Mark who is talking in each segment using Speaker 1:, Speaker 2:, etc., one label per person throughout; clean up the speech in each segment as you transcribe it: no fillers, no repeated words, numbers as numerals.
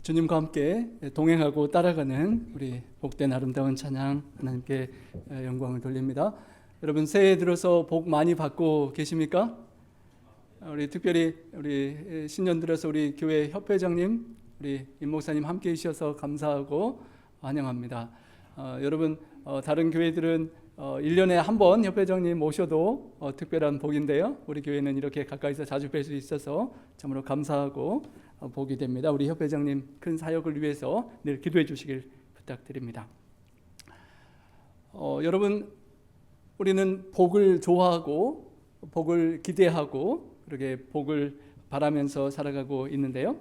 Speaker 1: 주님과 함께 동행하고 따라가는 우리 복된 아름다운 찬양 하나님께 영광을 돌립니다. 여러분 새해 들어서 복 많이 받고 계십니까? 우리 특별히 우리 신년 들어서 우리 교회 협회장님, 우리 임 목사님 함께 해주셔서 감사하고 환영합니다. 여러분 다른 교회들은 1년에 한 번 협회장님 모셔도 특별한 복인데요. 우리 교회는 이렇게 가까이서 자주 뵐 수 있어서 참으로 감사하고 복이 됩니다. 우리 협회장님 큰 사역을 위해서 늘 기도해 주시길 부탁드립니다. 여러분 우리는 복을 좋아하고 복을 기대하고 그렇게 복을 바라면서 살아가고 있는데요.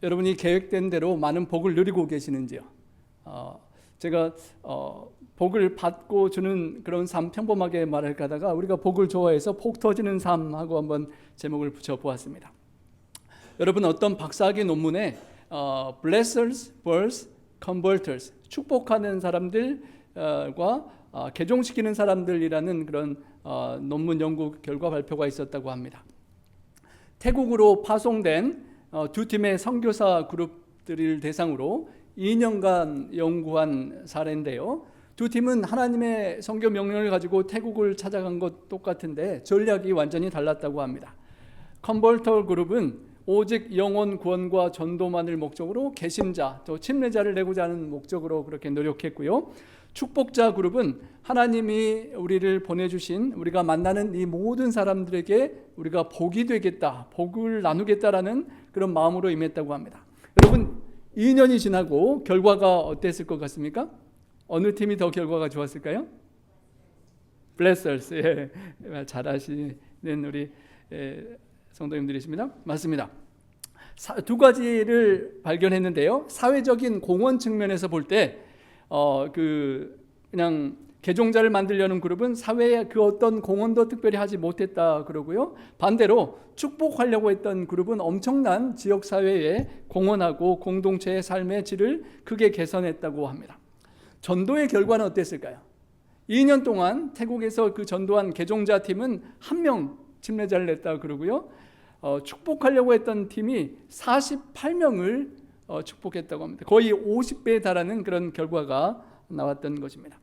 Speaker 1: 여러분이 계획된 대로 많은 복을 누리고 계시는지요? 제가 복을 받고 주는 그런 삶 평범하게 말할까 하다가 우리가 복을 좋아해서 복 터지는 삶하고 한번 제목을 붙여보았습니다. 여러분 어떤 박사학위 논문에 Blessers vs Converters, 축복하는 사람들과 개종시키는 사람들이라는 그런 논문 연구 결과 발표가 있었다고 합니다. 태국으로 파송된 두 팀의 선교사 그룹들을 대상으로 2년간 연구한 사례인데요. 두 팀은 하나님의 선교 명령을 가지고 태국을 찾아간 것 똑같은데 전략이 완전히 달랐다고 합니다. 컨버터 그룹은 오직 영혼 구원과 전도만을 목적으로 개심자, 또 침례자를 내고자 하는 목적으로 그렇게 노력했고요. 축복자 그룹은 하나님이 우리를 보내주신 우리가 만나는 이 모든 사람들에게 우리가 복이 되겠다, 복을 나누겠다라는 그런 마음으로 임했다고 합니다. 여러분 2년이 지나고 결과가 어땠을 것 같습니까? 어느 팀이 더 결과가 좋았을까요? Blessers, 잘 아시는 우리 성도님들이십니다. 맞습니다. 두 가지를 발견했는데요. 사회적인 공헌 측면에서 볼 때 그냥 개종자를 만들려는 그룹은 사회에 그 어떤 공헌도 특별히 하지 못했다 그러고요. 반대로 축복하려고 했던 그룹은 엄청난 지역사회에 공헌하고 공동체의 삶의 질을 크게 개선했다고 합니다. 전도의 결과는 어땠을까요? 2년 동안 태국에서 그 전도한 개종자 팀은 1명 침례자를 냈다 그러고요. 축복하려고 했던 팀이 48명을 축복했다고 합니다. 거의 50배에 달하는 그런 결과가 나왔던 것입니다.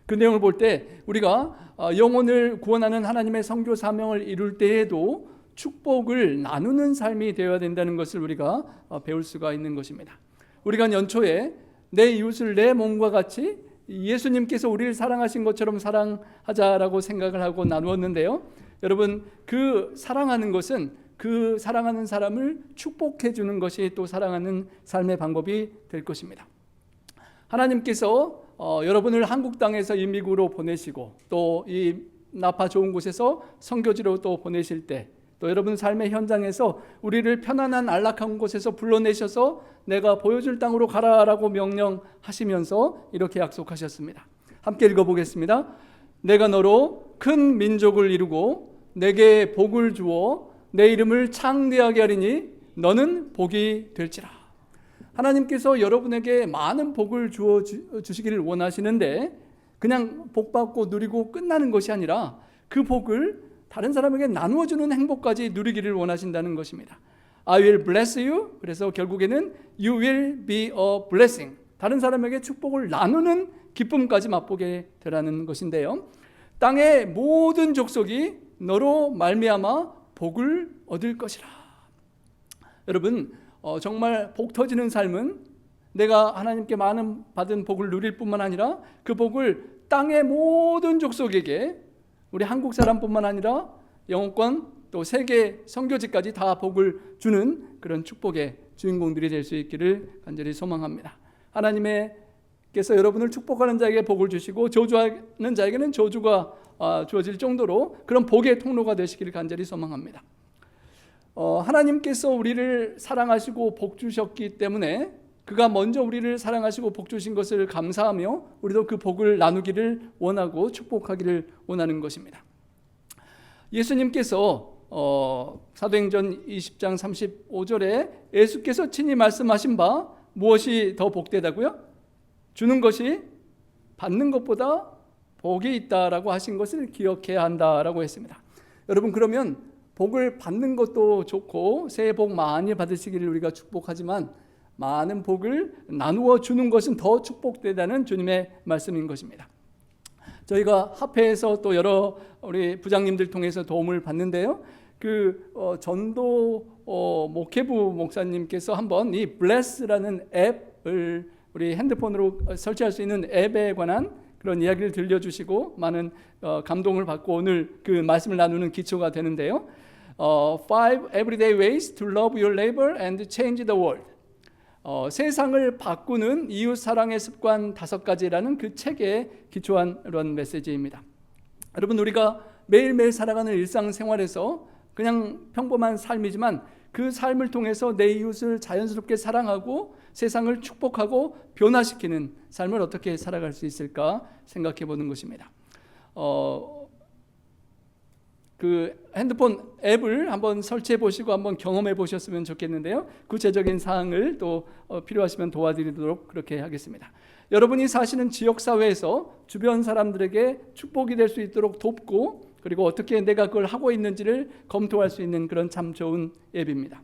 Speaker 1: 그 내용을 볼 때 우리가 영혼을 구원하는 하나님의 선교 사명을 이룰 때에도 축복을 나누는 삶이 되어야 된다는 것을 우리가 배울 수가 있는 것입니다. 우리가 연초에 내 이웃을 내 몸과 같이 예수님께서 우리를 사랑하신 것처럼 사랑하자라고 생각을 하고 나누었는데요. 여러분 그 사랑하는 것은 그 사랑하는 사람을 축복해 주는 것이 또 사랑하는 삶의 방법이 될 것입니다. 하나님께서 여러분을 한국 땅에서 이 미국으로 보내시고 또 이 나파 좋은 곳에서 선교지로 또 보내실 때 또 여러분 삶의 현장에서 우리를 편안한 안락한 곳에서 불러내셔서 내가 보여줄 땅으로 가라라고 명령하시면서 이렇게 약속하셨습니다. 함께 읽어보겠습니다. 내가 너로 큰 민족을 이루고 내게 복을 주어 내 이름을 창대하게 하리니 너는 복이 될지라. 하나님께서 여러분에게 많은 복을 주어 주시기를 원하시는데 그냥 복 받고 누리고 끝나는 것이 아니라 그 복을 다른 사람에게 나누어 주는 행복까지 누리기를 원하신다는 것입니다. I will bless you. 그래서 결국에는 you will be a blessing. 다른 사람에게 축복을 나누는 기쁨까지 맛보게 되라는 것인데요. 땅의 모든 족속이 너로 말미암아 복을 얻을 것이라. 여러분 정말 복 터지는 삶은 내가 하나님께 많은 받은 복을 누릴 뿐만 아니라 그 복을 땅의 모든 족속에게 우리 한국 사람뿐만 아니라 영어권 또 세계 선교지까지 다 복을 주는 그런 축복의 주인공들이 될 수 있기를 간절히 소망합니다. 하나님께서 여러분을 축복하는 자에게 복을 주시고 저주하는 자에게는 저주가 주어질 정도로 그런 복의 통로가 되시기를 간절히 소망합니다. 하나님께서 우리를 사랑하시고 복 주셨기 때문에 그가 먼저 우리를 사랑하시고 복 주신 것을 감사하며 우리도 그 복을 나누기를 원하고 축복하기를 원하는 것입니다. 예수님께서 사도행전 20장 35절에 예수께서 친히 말씀하신 바 무엇이 더 복되다고요? 주는 것이 받는 것보다 복이 있다라고 하신 것을 기억해야 한다라고 했습니다. 여러분 그러면 복을 받는 것도 좋고 새해 복 많이 받으시기를 우리가 축복하지만 많은 복을 나누어 주는 것은 더 축복되다는 주님의 말씀인 것입니다. 저희가 합회에서 또 여러 우리 부장님들 통해서 도움을 받는데요. 전도 목회부 목사님께서 한번 이 블레스라는 앱을 우리 핸드폰으로 설치할 수 있는 앱에 관한 그런 이야기를 들려주시고 많은 감동을 받고 오늘 그 말씀을 나누는 기초가 되는데요. 5 everyday ways to love your neighbor and change the world. 세상을 바꾸는 이웃 사랑의 습관 5가지라는 그 책에 기초한 이런 메시지입니다. 여러분, 우리가 매일매일 살아가는 일상생활에서 그냥 평범한 삶이지만 그 삶을 통해서 내 이웃을 자연스럽게 사랑하고 세상을 축복하고 변화시키는 삶을 어떻게 살아갈 수 있을까 생각해 보는 것입니다. 그 핸드폰 앱을 한번 설치해 보시고 한번 경험해 보셨으면 좋겠는데요. 구체적인 사항을 또 필요하시면 도와드리도록 그렇게 하겠습니다. 여러분이 사시는 지역사회에서 주변 사람들에게 축복이 될 수 있도록 돕고 그리고 어떻게 내가 그걸 하고 있는지를 검토할 수 있는 그런 참 좋은 앱입니다.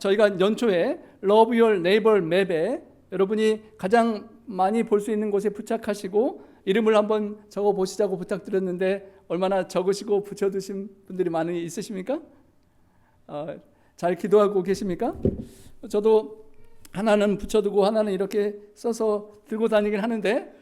Speaker 1: 저희가 연초에 Love Your Neighbor 맵에 여러분이 가장 많이 볼 수 있는 곳에 부착하시고 이름을 한번 적어 보시자고 부탁드렸는데 얼마나 적으시고 붙여두신 분들이 많이 있으십니까? 잘 기도하고 계십니까? 저도 하나는 붙여두고 하나는 이렇게 써서 들고 다니긴 하는데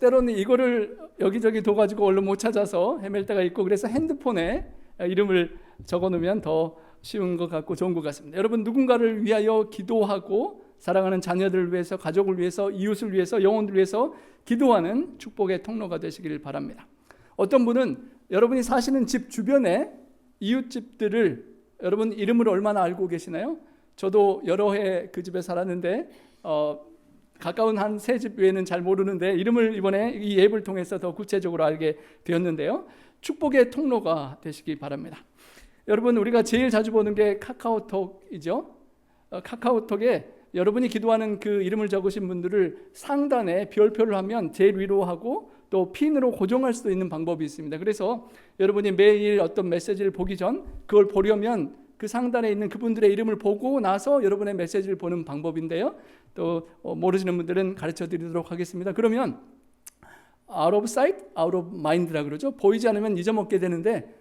Speaker 1: 때로는 이거를 여기저기 둬가지고 얼른 못 찾아서 헤맬 때가 있고 그래서 핸드폰에 이름을 적어놓으면 더 쉬운 것 같고 좋은 것 같습니다. 여러분, 누군가를 위하여 기도하고 사랑하는 자녀들을 위해서, 가족을 위해서, 이웃을 위해서, 영혼들을 위해서 기도하는 축복의 통로가 되시기를 바랍니다. 어떤 분은 여러분이 사시는 집 주변에 이웃집들을 여러분 이름을 얼마나 알고 계시나요? 저도 여러 해 그 집에 살았는데 가까운 한 3집 외에는 잘 모르는데 이름을 이번에 이 앱을 통해서 더 구체적으로 알게 되었는데요. 축복의 통로가 되시기 바랍니다. 여러분, 우리가 제일 자주 보는 게 카카오톡이죠. 카카오톡에 여러분이 기도하는 그 이름을 적으신 분들을 상단에 별표를 하면 제일 위로 하고 또 핀으로 고정할 수도 있는 방법이 있습니다. 그래서 여러분이 매일 어떤 메시지를 보기 전 그걸 보려면 그 상단에 있는 그분들의 이름을 보고 나서 여러분의 메시지를 보는 방법인데요. 또 모르시는 분들은 가르쳐 드리도록 하겠습니다. 그러면 out of sight, out of mind라 그러죠. 보이지 않으면 잊어먹게 되는데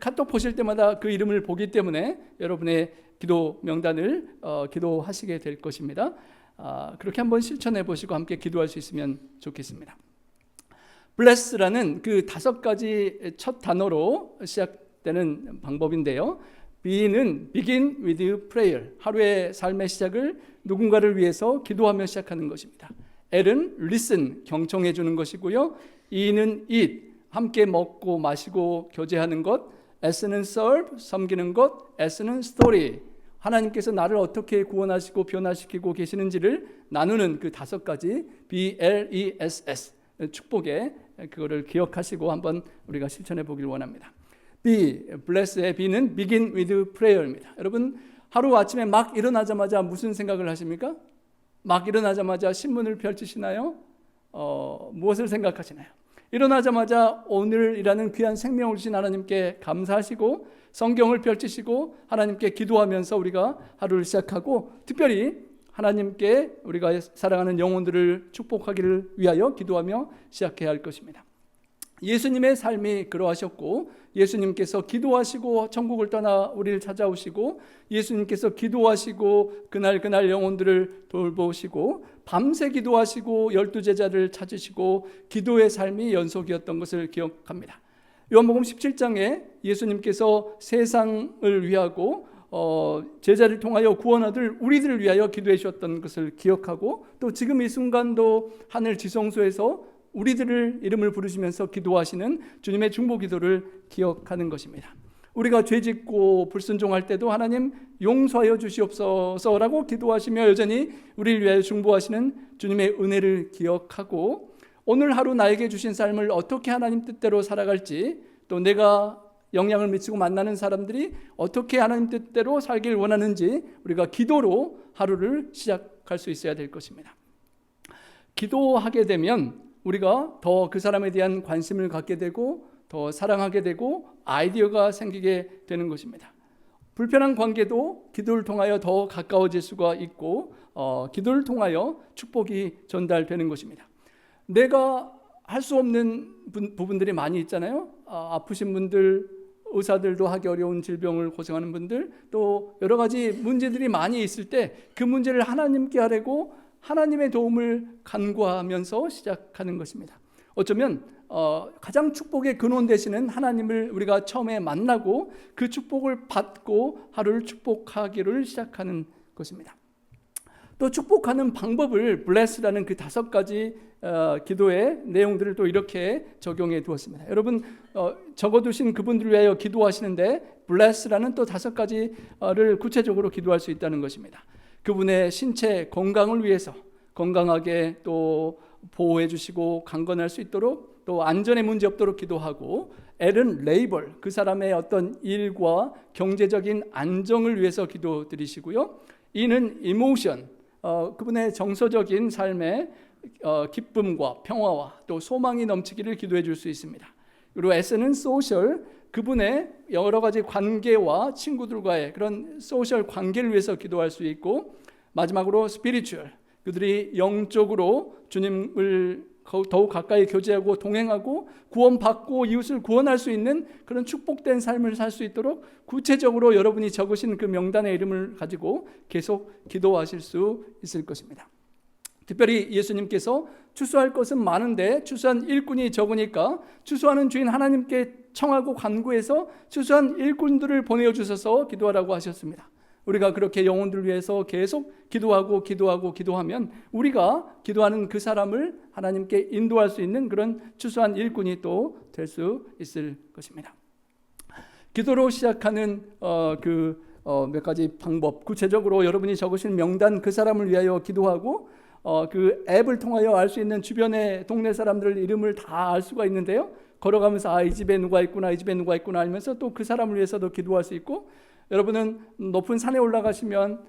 Speaker 1: 카톡 보실 때마다 그 이름을 보기 때문에 여러분의 기도 명단을 기도하시게 될 것입니다. 그렇게 한번 실천해 보시고 함께 기도할 수 있으면 좋겠습니다. bless라는 그 5가지 첫 단어로 시작되는 방법인데요. B는 begin with prayer. 하루의 삶의 시작을 누군가를 위해서 기도하며 시작하는 것입니다. L은 listen, 경청해 주는 것이고요. E는 eat, 함께 먹고 마시고 교제하는 것. S는 serve, 섬기는 것. S는 story, 하나님께서 나를 어떻게 구원하시고 변화시키고 계시는지를 나누는 그 5가지 BLESS, 축복의 그거를 기억하시고 한번 우리가 실천해 보길 원합니다. B, bless의 B는 begin with prayer입니다. 여러분, 하루 아침에 막 일어나자마자 무슨 생각을 하십니까? 막 일어나자마자 신문을 펼치시나요? 무엇을 생각하시나요? 일어나자마자 오늘이라는 귀한 생명을 주신 하나님께 감사하시고 성경을 펼치시고 하나님께 기도하면서 우리가 하루를 시작하고 특별히 하나님께 우리가 사랑하는 영혼들을 축복하기를 위하여 기도하며 시작해야 할 것입니다. 예수님의 삶이 그러하셨고 예수님께서 기도하시고 천국을 떠나 우리를 찾아오시고 예수님께서 기도하시고 그날 영혼들을 돌보시고 밤새 기도하시고 12제자를 찾으시고 기도의 삶이 연속이었던 것을 기억합니다. 요한복음 17장에 예수님께서 세상을 위하고 제자를 통하여 구원 얻을 우리들을 위하여 기도해 주셨던 것을 기억하고 또 지금 이 순간도 하늘 지성소에서 우리들을 이름을 부르시면서 기도하시는 주님의 중보 기도를 기억하는 것입니다. 우리가 죄짓고 불순종할 때도 하나님 용서하여 주시옵소서라고 기도하시며 여전히 우리를 위하여 중보하시는 주님의 은혜를 기억하고 오늘 하루 나에게 주신 삶을 어떻게 하나님 뜻대로 살아갈지 또 내가 영향을 미치고 만나는 사람들이 어떻게 하나님 뜻대로 살길 원하는지 우리가 기도로 하루를 시작할 수 있어야 될 것입니다. 기도하게 되면 우리가 더 그 사람에 대한 관심을 갖게 되고 더 사랑하게 되고 아이디어가 생기게 되는 것입니다. 불편한 관계도 기도를 통하여 더 가까워질 수가 있고 기도를 통하여 축복이 전달되는 것입니다. 내가 할 수 없는 부분들이 많이 있잖아요. 아프신 분들, 의사들도 하기 어려운 질병을 고생하는 분들, 또 여러 가지 문제들이 많이 있을 때 그 문제를 하나님께 하려고 하나님의 도움을 간구하면서 시작하는 것입니다. 어쩌면 가장 축복의 근원 되시는 하나님을 우리가 처음에 만나고 그 축복을 받고 하루를 축복하기를 시작하는 것입니다. 또 축복하는 방법을 bless라는 그 5가지 기도의 내용들을 또 이렇게 적용해 두었습니다. 여러분 적어두신 그분들을 위하여 기도하시는데 bless라는 또 5가지를 구체적으로 기도할 수 있다는 것입니다. 그분의 신체 건강을 위해서 건강하게 또 보호해 주시고 강건할 수 있도록 또 안전에 문제 없도록 기도하고, L은 레이벌, 그 사람의 어떤 일과 경제적인 안정을 위해서 기도드리시고요. E는 이모션, 그분의 정서적인 삶의 기쁨과 평화와 또 소망이 넘치기를 기도해 줄 수 있습니다. 그리고 S는 소셜, 그분의 여러 가지 관계와 친구들과의 그런 소셜 관계를 위해서 기도할 수 있고, 마지막으로 스피리추얼, 그들이 영적으로 주님을 더욱 가까이 교제하고 동행하고 구원받고 이웃을 구원할 수 있는 그런 축복된 삶을 살 수 있도록 구체적으로 여러분이 적으신 그 명단의 이름을 가지고 계속 기도하실 수 있을 것입니다. 특별히 예수님께서 추수할 것은 많은데 추수한 일꾼이 적으니까 추수하는 주인 하나님께 청하고 간구해서 추수한 일꾼들을 보내어 주셔서 기도하라고 하셨습니다. 우리가 그렇게 영혼들을 위해서 계속 기도하면 우리가 기도하는 그 사람을 하나님께 인도할 수 있는 그런 추수한 일꾼이 또 될 수 있을 것입니다. 기도로 시작하는 몇 가지 방법, 구체적으로 여러분이 적으신 명단, 그 사람을 위하여 기도하고 그 앱을 통하여 알 수 있는 주변의 동네 사람들 이름을 다 알 수가 있는데요. 걸어가면서 이 집에 누가 있구나, 이 집에 누가 있구나 알면서 또 그 사람을 위해서도 기도할 수 있고, 여러분은 높은 산에 올라가시면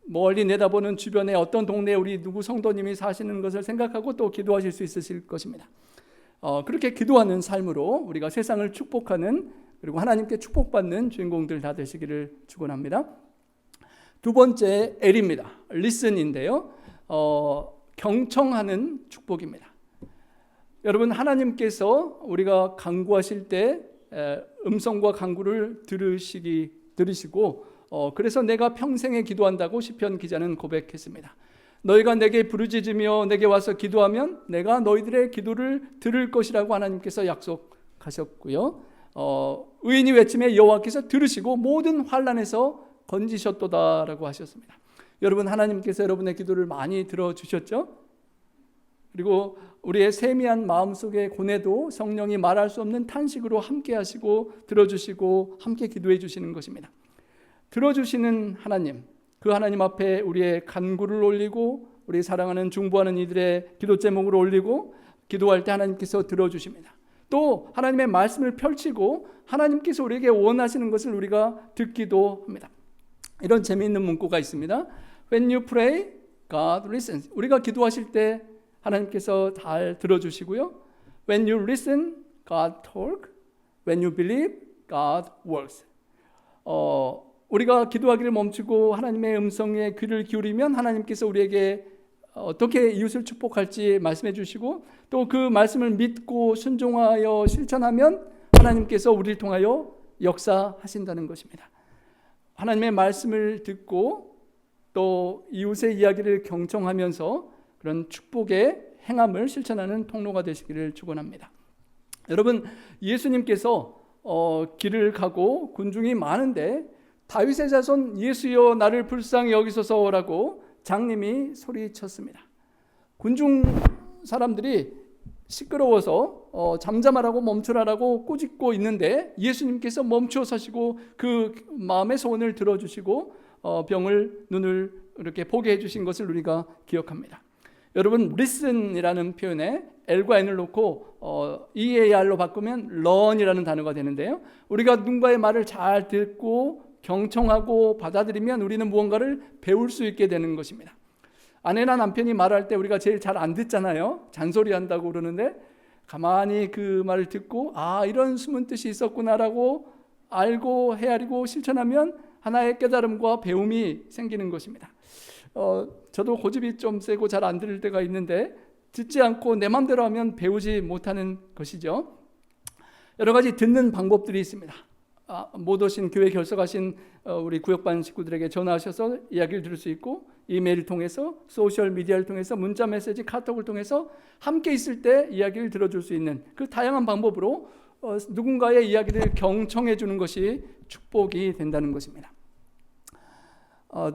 Speaker 1: 멀리 내다보는 주변에 어떤 동네에 우리 누구 성도님이 사시는 것을 생각하고 또 기도하실 수 있으실 것입니다. 그렇게 기도하는 삶으로 우리가 세상을 축복하는, 그리고 하나님께 축복받는 주인공들 다 되시기를 축원합니다. 두 번째 L입니다. listen인데요. 경청하는 축복입니다. 여러분, 하나님께서 우리가 간구하실 때 음성과 간구를 들으시고 그래서 내가 평생에 기도한다고 시편 기자는 고백했습니다. 너희가 내게 부르짖으며 내게 와서 기도하면 내가 너희들의 기도를 들을 것이라고 하나님께서 약속하셨고요. 의인이 외침에 여호와께서 들으시고 모든 환난에서 건지셨도다라고 하셨습니다. 여러분, 하나님께서 여러분의 기도를 많이 들어주셨죠? 그리고 우리의 세미한 마음속의 고뇌도 성령이 말할 수 없는 탄식으로 함께 하시고 들어주시고 함께 기도해 주시는 것입니다. 들어주시는 하나님, 그 하나님 앞에 우리의 간구를 올리고 우리 사랑하는 중보하는 이들의 기도 제목을 올리고 기도할 때 하나님께서 들어주십니다. 또 하나님의 말씀을 펼치고 하나님께서 우리에게 원하시는 것을 우리가 듣기도 합니다. 이런 재미있는 문구가 있습니다. When you pray, God listens. 우리가 기도하실 때 하나님께서 잘 들어주시고요. When you listen, God talk. When you believe, God works. 우리가 기도하기를 멈추고 하나님의 음성에 귀를 기울이면 하나님께서 우리에게 어떻게 이웃을 축복할지 말씀해 주시고, 또 그 말씀을 믿고 순종하여 실천하면 하나님께서 우리를 통하여 역사하신다는 것입니다. 하나님의 말씀을 듣고 또 이웃의 이야기를 경청하면서 그런 축복의 행함을 실천하는 통로가 되시기를 축원합니다. 여러분, 예수님께서 길을 가고 군중이 많은데 다윗의 자손 예수여 나를 불쌍히 여기소서라고 장님이 소리쳤습니다. 군중 사람들이 시끄러워서 잠잠하라고 멈추라라고 꾸짖고 있는데 예수님께서 멈추어 서시고 그 마음의 소원을 들어주시고 눈을 이렇게 보게 해주신 것을 우리가 기억합니다. 여러분, listen이라는 표현에 L과 N을 놓고 EAR로 바꾸면 learn이라는 단어가 되는데요. 우리가 누군가의 말을 잘 듣고 경청하고 받아들이면 우리는 무언가를 배울 수 있게 되는 것입니다. 아내나 남편이 말할 때 우리가 제일 잘 안 듣잖아요. 잔소리한다고 그러는데 가만히 그 말을 듣고 이런 숨은 뜻이 있었구나라고 알고 헤아리고 실천하면 하나의 깨달음과 배움이 생기는 것입니다. 저도 고집이 좀 세고 잘 안 들을 때가 있는데 듣지 않고 내 마음대로 하면 배우지 못하는 것이죠. 여러 가지 듣는 방법들이 있습니다. 못 오신 교회 결석하신 우리 구역반 식구들에게 전화하셔서 이야기를 들을 수 있고, 이메일을 통해서, 소셜 미디어를 통해서, 문자 메시지, 카톡을 통해서 함께 있을 때 이야기를 들어줄 수 있는 그 다양한 방법으로 누군가의 이야기를 경청해 주는 것이 축복이 된다는 것입니다.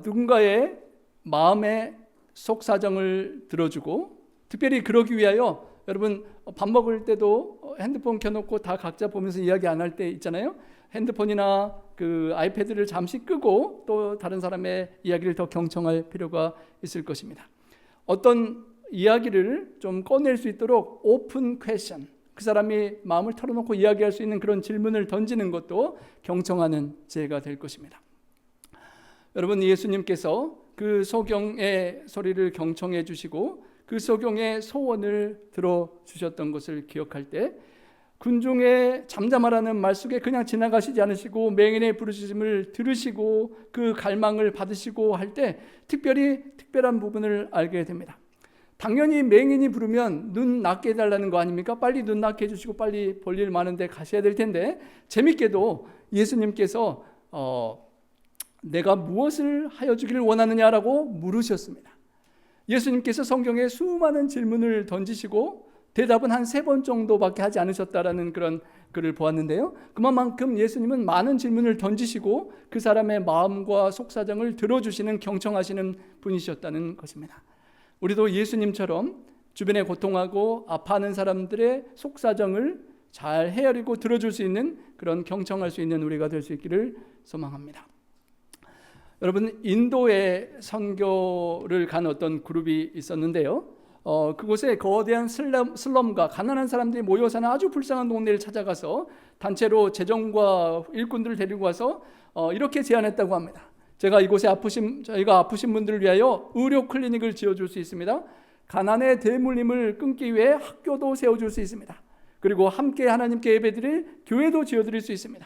Speaker 1: 누군가의 마음의 속사정을 들어주고, 특별히 그러기 위하여 여러분 밥 먹을 때도 핸드폰 켜놓고 다 각자 보면서 이야기 안 할 때 있잖아요. 핸드폰이나 그 아이패드를 잠시 끄고 또 다른 사람의 이야기를 더 경청할 필요가 있을 것입니다. 어떤 이야기를 좀 꺼낼 수 있도록 오픈 퀘션, 그 사람이 마음을 털어놓고 이야기할 수 있는 그런 질문을 던지는 것도 경청하는 지혜가 될 것입니다. 여러분, 예수님께서 그 소경의 소리를 경청해 주시고 그 소경의 소원을 들어주셨던 것을 기억할 때 군중의 잠잠하라는 말 속에 그냥 지나가시지 않으시고 맹인의 부르짖음을 들으시고 그 갈망을 받으시고 할 때 특별한 부분을 알게 됩니다. 당연히 맹인이 부르면 눈 낫게 해달라는 거 아닙니까? 빨리 눈 낫게 해주시고 빨리 볼 일 많은데 가셔야 될 텐데, 재밌게도 예수님께서 내가 무엇을 하여 주기를 원하느냐라고 물으셨습니다. 예수님께서 성경에 수많은 질문을 던지시고 대답은 한 3번 정도밖에 하지 않으셨다라는 그런 글을 보았는데요. 그만큼 예수님은 많은 질문을 던지시고 그 사람의 마음과 속사정을 들어주시는 경청하시는 분이셨다는 것입니다. 우리도 예수님처럼 주변에 고통하고 아파하는 사람들의 속사정을 잘 헤아리고 들어줄 수 있는 그런 경청할 수 있는 우리가 될 수 있기를 소망합니다. 여러분, 인도에 선교를 간 어떤 그룹이 있었는데요. 그곳에 거대한 슬럼과 가난한 사람들이 모여 사는 아주 불쌍한 동네를 찾아가서 단체로 재정과 일꾼들을 데리고 와서 이렇게 제안했다고 합니다. 저희가 아프신 분들을 위하여 의료 클리닉을 지어줄 수 있습니다. 가난의 대물림을 끊기 위해 학교도 세워줄 수 있습니다. 그리고 함께 하나님께 예배드릴 교회도 지어드릴 수 있습니다.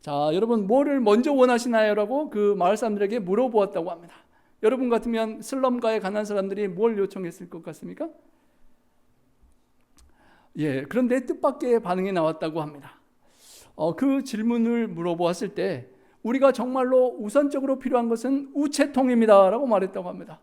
Speaker 1: 자, 여러분 뭐를 먼저 원하시나요? 라고 그 마을 사람들에게 물어보았다고 합니다. 여러분 같으면 슬럼가의 가난한 사람들이 뭘 요청했을 것 같습니까? 그런데 뜻밖의 반응이 나왔다고 합니다. 그 질문을 물어보았을 때 우리가 정말로 우선적으로 필요한 것은 우체통입니다 라고 말했다고 합니다.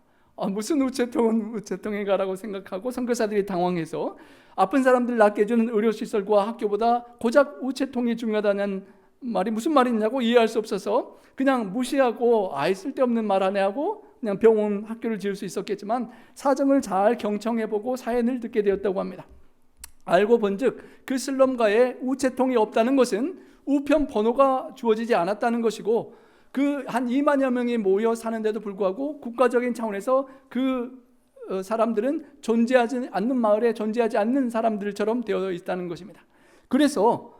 Speaker 1: 무슨 우체통은 우체통인가라고 생각하고 선교사들이 당황해서 아픈 사람들 낫게 해주는 의료시설과 학교보다 고작 우체통이 중요하다는 말이 무슨 말이냐고 이해할 수 없어서 그냥 무시하고 쓸데없는 말 하네 하고 그냥 병원, 학교를 지을 수 있었겠지만 사정을 잘 경청해보고 사연을 듣게 되었다고 합니다. 알고 본즉 그 슬럼가에 우체통이 없다는 것은 우편 번호가 주어지지 않았다는 것이고 그 한 2만여 명이 모여 사는데도 불구하고 국가적인 차원에서 그 사람들은 존재하지 않는 마을에 존재하지 않는 사람들처럼 되어 있다는 것입니다. 그래서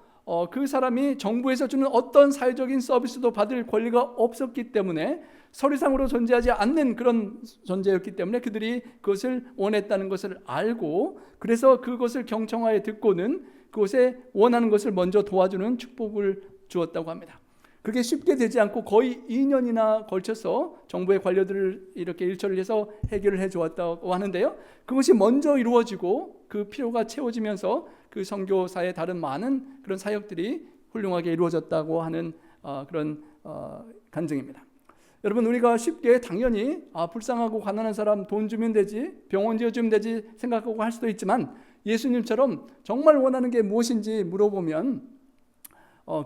Speaker 1: 그 사람이 정부에서 주는 어떤 사회적인 서비스도 받을 권리가 없었기 때문에 서류상으로 존재하지 않는 그런 존재였기 때문에 그들이 그것을 원했다는 것을 알고 그래서 그것을 경청하여 듣고는 그것에 원하는 것을 먼저 도와주는 축복을 주었다고 합니다. 그게 쉽게 되지 않고 거의 2년이나 걸쳐서 정부의 관료들을 이렇게 일처리를 해서 해결을 해주었다고 하는데요. 그것이 먼저 이루어지고 그 필요가 채워지면서 그 선교사의 다른 많은 그런 사역들이 훌륭하게 이루어졌다고 하는 그런 간증입니다. 여러분, 우리가 쉽게 당연히 불쌍하고 가난한 사람 돈 주면 되지, 병원 지어주면 되지 생각하고 할 수도 있지만 예수님처럼 정말 원하는 게 무엇인지 물어보면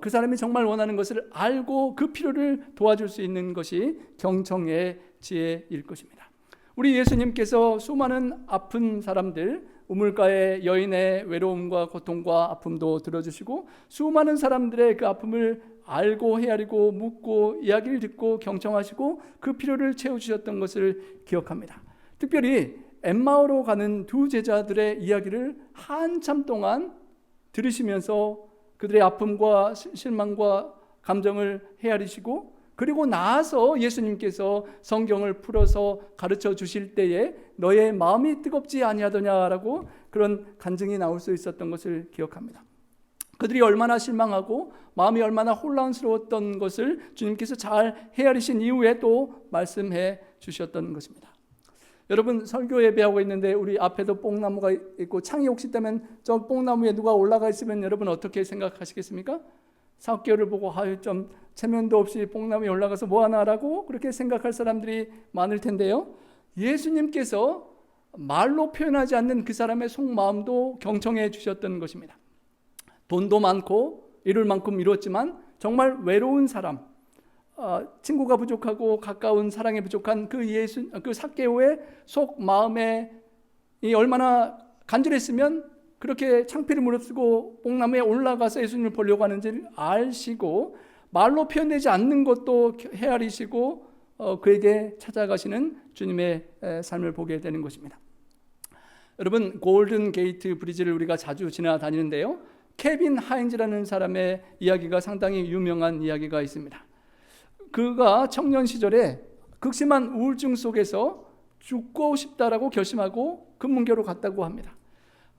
Speaker 1: 그 사람이 정말 원하는 것을 알고 그 필요를 도와줄 수 있는 것이 경청의 지혜일 것입니다. 우리 예수님께서 수많은 아픈 사람들, 우물가의 여인의 외로움과 고통과 아픔도 들어주시고 수많은 사람들의 그 아픔을 알고 헤아리고 묻고 이야기를 듣고 경청하시고 그 필요를 채워주셨던 것을 기억합니다. 특별히 엠마오로 가는 두 제자들의 이야기를 한참 동안 들으시면서 그들의 아픔과 실망과 감정을 헤아리시고 그리고 나서 예수님께서 성경을 풀어서 가르쳐 주실 때에 너의 마음이 뜨겁지 아니하더냐라고 그런 간증이 나올 수 있었던 것을 기억합니다. 그들이 얼마나 실망하고 마음이 얼마나 혼란스러웠던 것을 주님께서 잘 헤아리신 이후에 또 말씀해 주셨던 것입니다. 여러분, 설교 예배하고 있는데 우리 앞에도 뽕나무가 있고 창이 혹시 때면 저 뽕나무에 누가 올라가 있으면 여러분 어떻게 생각하시겠습니까? 사개오를 보고 좀 체면도 없이 뽕나무에 올라가서 뭐하나라고 그렇게 생각할 사람들이 많을 텐데요. 예수님께서 말로 표현하지 않는 그 사람의 속마음도 경청해 주셨던 것입니다. 돈도 많고 이룰 만큼 이뤘지만 정말 외로운 사람, 친구가 부족하고 가까운 사랑이 부족한 그 삭개오의 속 마음에 얼마나 간절했으면 그렇게 창피를 무릅쓰고 뽕나무에 올라가서 예수님을 보려고 하는지를 아시고 말로 표현되지 않는 것도 헤아리시고 그에게 찾아가시는 주님의 삶을 보게 되는 것입니다. 여러분, 골든 게이트 브리지를 우리가 자주 지나다니는데요, 케빈 하인즈라는 사람의 이야기가 상당히 유명한 이야기가 있습니다. 그가 청년 시절에 극심한 우울증 속에서 죽고 싶다라고 결심하고 금문교로 갔다고 합니다.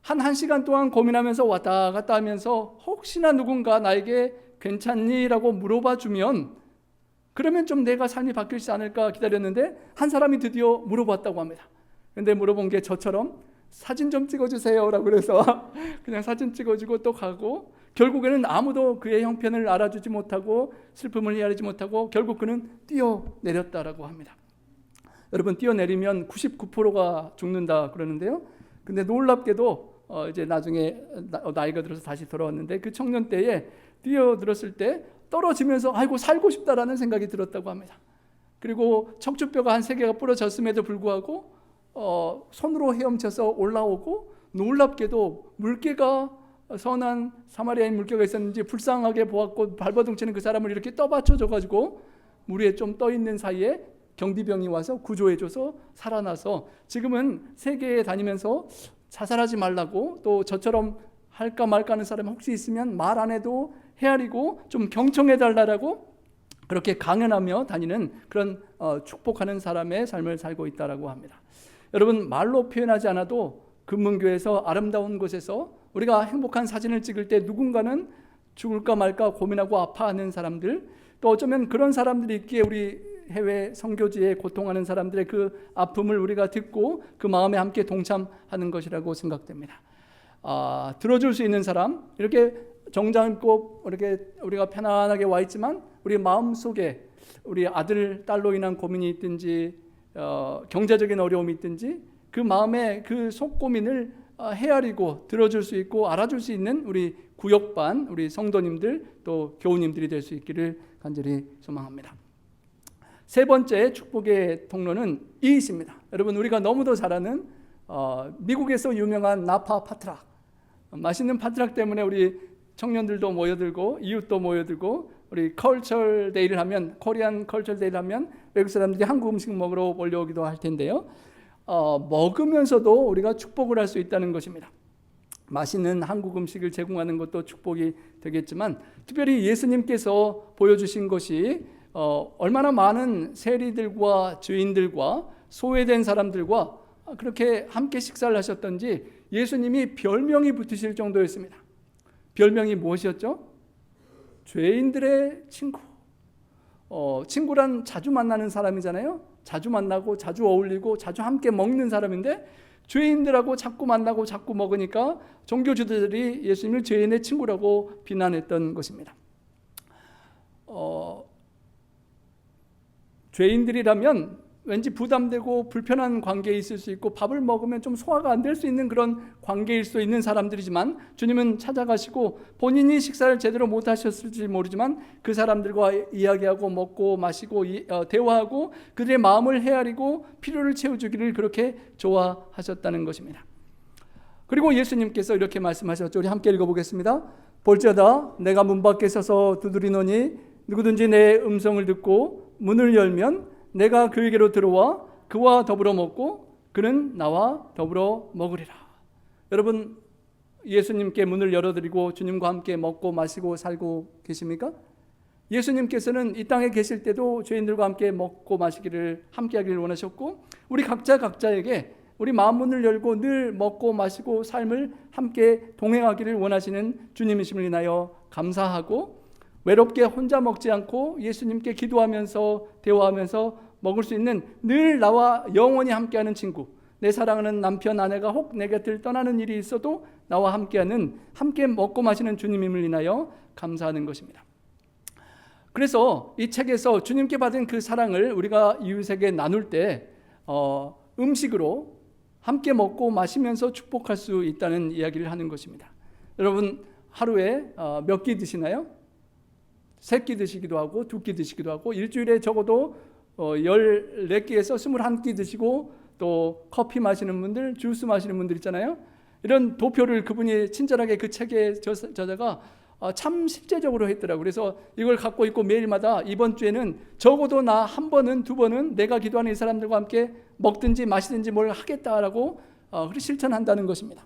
Speaker 1: 한 1시간 동안 고민하면서 왔다 갔다 하면서 혹시나 누군가 나에게 괜찮니? 라고 물어봐 주면 그러면 좀 내가 삶이 바뀌지 않을까 기다렸는데 한 사람이 드디어 물어봤다고 합니다. 그런데 물어본 게 저처럼 사진 좀 찍어주세요 라고 그래서 그냥 사진 찍어주고 또 가고, 결국에는 아무도 그의 형편을 알아주지 못하고 슬픔을 헤아리지 못하고 결국 그는 뛰어내렸다라고 합니다. 여러분, 뛰어내리면 99%가 죽는다 그러는데요, 근데 놀랍게도 이제 나중에 나이가 들어서 다시 돌아왔는데 그 청년 때에 뛰어들었을 때 떨어지면서 아이고 살고 싶다라는 생각이 들었다고 합니다. 그리고 척추뼈가 한 3개가 부러졌음에도 불구하고 손으로 헤엄쳐서 올라오고, 놀랍게도 물개가 선한 사마리아인 물개가 있었는지 불쌍하게 보았고 발버둥치는 그 사람을 이렇게 떠받쳐줘가지고 물 위에 좀 떠있는 사이에 경비병이 와서 구조해줘서 살아나서 지금은 세계에 다니면서 자살하지 말라고, 또 저처럼 할까 말까 하는 사람 혹시 있으면 말 안 해도 헤아리고 좀 경청해달라고 그렇게 강연하며 다니는 그런 축복하는 사람의 삶을 살고 있다라고 합니다. 여러분, 말로 표현하지 않아도 금문교에서 아름다운 곳에서 우리가 행복한 사진을 찍을 때 누군가는 죽을까 말까 고민하고 아파하는 사람들, 또 어쩌면 그런 사람들이 있기에 우리 해외 선교지에 고통하는 사람들의 그 아픔을 우리가 듣고 그 마음에 함께 동참하는 것이라고 생각됩니다. 들어줄 수 있는 사람, 이렇게 정장 입고 이렇게 우리가 편안하게 와 있지만 우리 마음속에 우리 아들, 딸로 인한 고민이 있든지 경제적인 어려움이 있든지 그 마음의 그 속고민을 헤아리고 들어줄 수 있고 알아줄 수 있는 우리 구역반, 우리 성도님들 또 교우님들이 될 수 있기를 간절히 소망합니다. 세 번째 축복의 통로는 이웃입니다. 여러분, 우리가 너무도 잘 아는 미국에서 유명한 나파 파트락, 맛있는 파트락 때문에 우리 청년들도 모여들고 이웃도 모여들고 우리 컬처럴 데이를 하면, 코리안 컬처럴 데이를 하면 외국 사람들이 한국 음식 먹으러 몰려오기도 할 텐데요, 먹으면서도 우리가 축복을 할 수 있다는 것입니다. 맛있는 한국 음식을 제공하는 것도 축복이 되겠지만 특별히 예수님께서 보여주신 것이 얼마나 많은 세리들과 죄인들과 소외된 사람들과 그렇게 함께 식사를 하셨던지 예수님이 별명이 붙으실 정도였습니다. 별명이 무엇이었죠? 죄인들의 친구. 친구란 자주 만나는 사람이잖아요. 자주 만나고 자주 어울리고 자주 함께 먹는 사람인데 죄인들하고 자꾸 만나고 자꾸 먹으니까 종교주들이 예수님을 죄인의 친구라고 비난했던 것입니다. 죄인들이라면 왠지 부담되고 불편한 관계에 있을 수 있고 밥을 먹으면 좀 소화가 안 될 수 있는 그런 관계일 수 있는 사람들이지만 주님은 찾아가시고 본인이 식사를 제대로 못 하셨을지 모르지만 그 사람들과 이야기하고 먹고 마시고 대화하고 그들의 마음을 헤아리고 필요를 채워주기를 그렇게 좋아하셨다는 것입니다. 그리고 예수님께서 이렇게 말씀하셨죠. 우리 함께 읽어보겠습니다. 볼지어다 내가 문 밖에 서서 두드리노니 누구든지 내 음성을 듣고 문을 열면 내가 그에게로 들어와 그와 더불어 먹고 그는 나와 더불어 먹으리라. 여러분, 예수님께 문을 열어드리고 주님과 함께 먹고 마시고 살고 계십니까? 예수님께서는 이 땅에 계실 때도 죄인들과 함께 먹고 마시기를 함께 하기를 원하셨고 우리 각자에게 우리 마음 문을 열고 늘 먹고 마시고 삶을 함께 동행하기를 원하시는 주님이심을 인하여 감사하고, 외롭게 혼자 먹지 않고 예수님께 기도하면서 대화하면서 먹을 수 있는, 늘 나와 영원히 함께하는 친구, 내 사랑하는 남편 아내가 혹 내 곁을 떠나는 일이 있어도 나와 함께하는, 함께 먹고 마시는 주님임을 인하여 감사하는 것입니다. 그래서 이 책에서 주님께 받은 그 사랑을 우리가 이웃에게 나눌 때 음식으로 함께 먹고 마시면서 축복할 수 있다는 이야기를 하는 것입니다. 여러분 하루에 몇 끼 드시나요? 3끼 드시기도 하고 2끼 드시기도 하고, 일주일에 적어도 14끼에서 21끼 드시고, 또 커피 마시는 분들, 주스 마시는 분들 있잖아요. 이런 도표를 그분이 친절하게 그 책의 저자가 참 실제적으로 했더라고요. 그래서 이걸 갖고 있고 매일마다 이번 주에는 적어도 나 1번은 2번은 내가 기도하는 이 사람들과 함께 먹든지 마시든지 뭘 하겠다라고 그렇게 실천한다는 것입니다.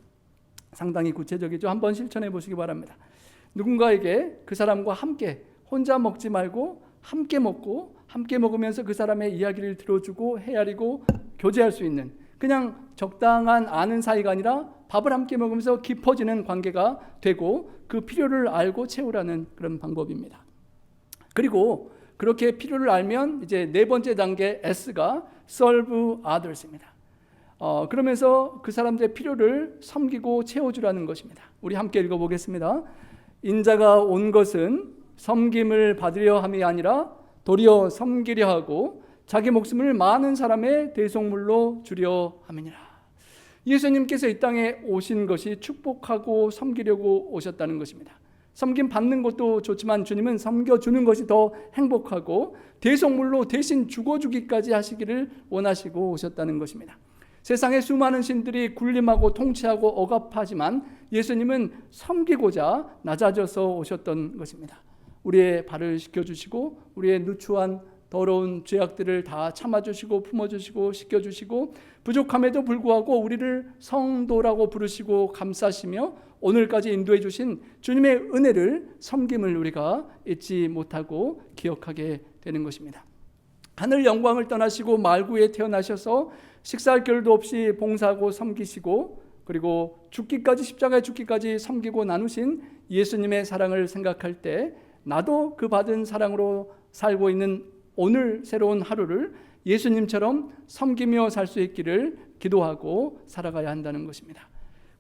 Speaker 1: 상당히 구체적이죠. 한번 실천해 보시기 바랍니다. 누군가에게 그 사람과 함께, 혼자 먹지 말고 함께 먹고, 함께 먹으면서 그 사람의 이야기를 들어주고 헤아리고 교제할 수 있는, 그냥 적당한 아는 사이가 아니라 밥을 함께 먹으면서 깊어지는 관계가 되고 그 필요를 알고 채우라는 그런 방법입니다. 그리고 그렇게 필요를 알면 이제 4번째 단계 S가 Serve Others입니다. 그러면서 그 사람들의 필요를 섬기고 채워주라는 것입니다. 우리 함께 읽어보겠습니다. 인자가 온 것은 섬김을 받으려 함이 아니라 도리어 섬기려 하고 자기 목숨을 많은 사람의 대속물로 주려 함이니라. 예수님께서 이 땅에 오신 것이 축복하고 섬기려고 오셨다는 것입니다. 섬김 받는 것도 좋지만 주님은 섬겨주는 것이 더 행복하고 대속물로 대신 죽어주기까지 하시기를 원하시고 오셨다는 것입니다. 세상의 수많은 신들이 군림하고 통치하고 억압하지만 예수님은 섬기고자 낮아져서 오셨던 것입니다. 우리의 발을 씻겨주시고 우리의 누추한 더러운 죄악들을 다 참아주시고 품어주시고 씻겨주시고, 부족함에도 불구하고 우리를 성도라고 부르시고 감싸시며 오늘까지 인도해 주신 주님의 은혜를, 섬김을 우리가 잊지 못하고 기억하게 되는 것입니다. 하늘 영광을 떠나시고 말구에 태어나셔서 식사할 겨를도 없이 봉사하고 섬기시고, 그리고 죽기까지, 십자가에 죽기까지 섬기고 나누신 예수님의 사랑을 생각할 때 나도 그 받은 사랑으로 살고 있는 오늘 새로운 하루를 예수님처럼 섬기며 살 수 있기를 기도하고 살아가야 한다는 것입니다.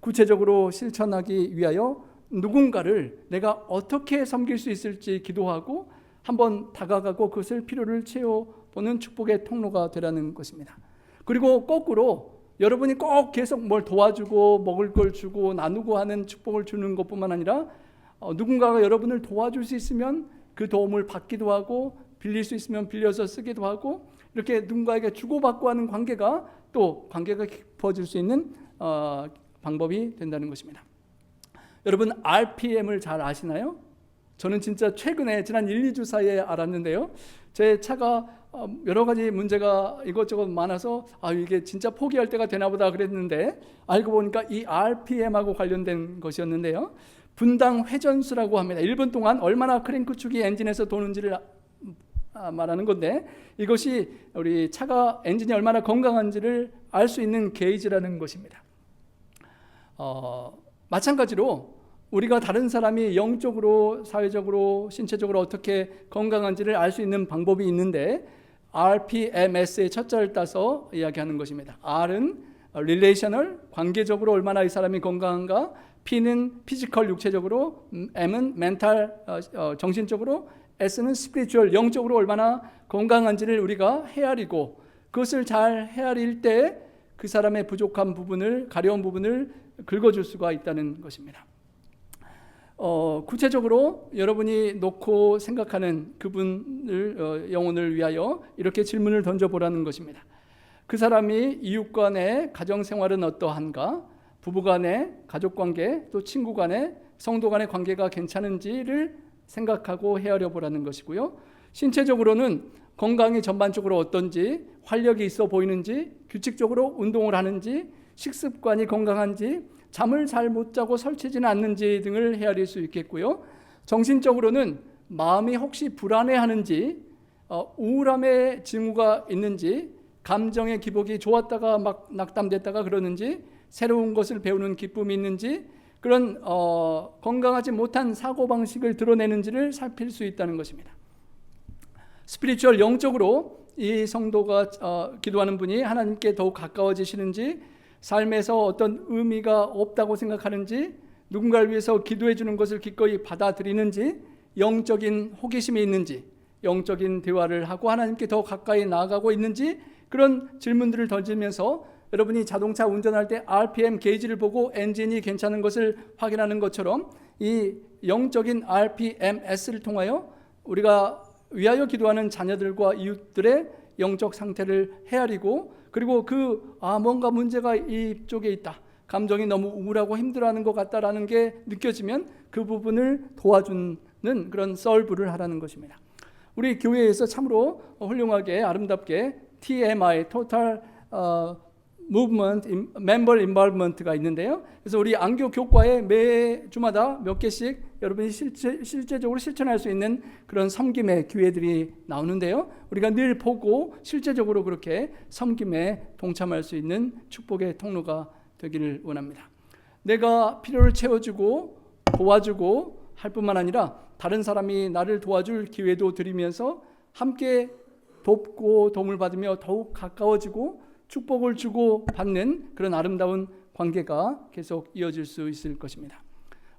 Speaker 1: 구체적으로 실천하기 위하여 누군가를 내가 어떻게 섬길 수 있을지 기도하고 한번 다가가고 그것을 필요를 채워보는 축복의 통로가 되라는 것입니다. 그리고 거꾸로 여러분이 꼭 계속 뭘 도와주고 먹을 걸 주고 나누고 하는 축복을 주는 것뿐만 아니라 누군가가 여러분을 도와줄 수 있으면 그 도움을 받기도 하고, 빌릴 수 있으면 빌려서 쓰기도 하고, 이렇게 누군가에게 주고받고 하는 관계가 또 관계가 깊어질 수 있는 방법이 된다는 것입니다. 여러분 RPM을 잘 아시나요? 저는 진짜 최근에 지난 1, 2주 사이에 알았는데요. 제 차가 여러 가지 문제가 이것저것 많아서 이게 진짜 포기할 때가 되나 보다 그랬는데, 알고 보니까 이 RPM하고 관련된 것이었는데요. 분당 회전수라고 합니다. 1분 동안 얼마나 크랭크축이 엔진에서 도는지를 말하는 건데, 이것이 우리 차가 엔진이 얼마나 건강한지를 알 수 있는 게이지라는 것입니다. 마찬가지로 우리가 다른 사람이 영적으로, 사회적으로, 신체적으로 어떻게 건강한지를 알 수 있는 방법이 있는데, RPMS의 첫 자를 따서 이야기하는 것입니다. R은 relational, 관계적으로 얼마나 이 사람이 건강한가, P는 physical, 육체적으로, M은 mental, 정신적으로, S는 spiritual, 영적으로 얼마나 건강한지를 우리가 헤아리고, 그것을 잘 헤아릴 때 그 사람의 부족한 부분을, 가려운 부분을 긁어줄 수가 있다는 것입니다. 구체적으로 여러분이 놓고 생각하는 그분을, 영혼을 위하여 이렇게 질문을 던져보라는 것입니다. 그 사람이 이웃 간의 가정생활은 어떠한가, 부부 간의 가족관계, 또 친구 간의, 성도 간의 관계가 괜찮은지를 생각하고 헤아려 보라는 것이고요. 신체적으로는 건강이 전반적으로 어떤지, 활력이 있어 보이는지, 규칙적으로 운동을 하는지, 식습관이 건강한지, 잠을 잘 못 자고 설치지는 않는지 등을 헤아릴 수 있겠고요. 정신적으로는 마음이 혹시 불안해하는지, 우울함의 징후가 있는지, 감정의 기복이 좋았다가 막 낙담됐다가 그러는지, 새로운 것을 배우는 기쁨이 있는지, 그런 건강하지 못한 사고방식을 드러내는지를 살필 수 있다는 것입니다. 스피리추얼 영적으로 이 성도가 기도하는 분이 하나님께 더욱 가까워지시는지, 삶에서 어떤 의미가 없다고 생각하는지, 누군가를 위해서 기도해 주는 것을 기꺼이 받아들이는지, 영적인 호기심이 있는지, 영적인 대화를 하고 하나님께 더 가까이 나아가고 있는지, 그런 질문들을 던지면서 여러분이 자동차 운전할 때 RPM 게이지를 보고 엔진이 괜찮은 것을 확인하는 것처럼 이 영적인 RPMS를 통하여 우리가 위하여 기도하는 자녀들과 이웃들의 영적 상태를 헤아리고, 그리고 뭔가 문제가 이쪽에 있다, 감정이 너무 우울하고 힘들어하는 것 같다라는 게 느껴지면 그 부분을 도와주는 그런 설부를 하라는 것입니다. 우리 교회에서 참으로 훌륭하게 아름답게 TMI, Total Movement, Member Involvement가 있는데요. 그래서 우리 안교 교과에 매 주마다 몇 개씩 여러분이 실제적으로 실천할 수 있는 그런 섬김의 기회들이 나오는데요. 우리가 늘 보고 실제적으로 그렇게 섬김에 동참할 수 있는 축복의 통로가 되기를 원합니다. 내가 필요를 채워주고 도와주고 할 뿐만 아니라 다른 사람이 나를 도와줄 기회도 드리면서 함께 돕고 도움을 받으며 더욱 가까워지고 축복을 주고 받는 그런 아름다운 관계가 계속 이어질 수 있을 것입니다.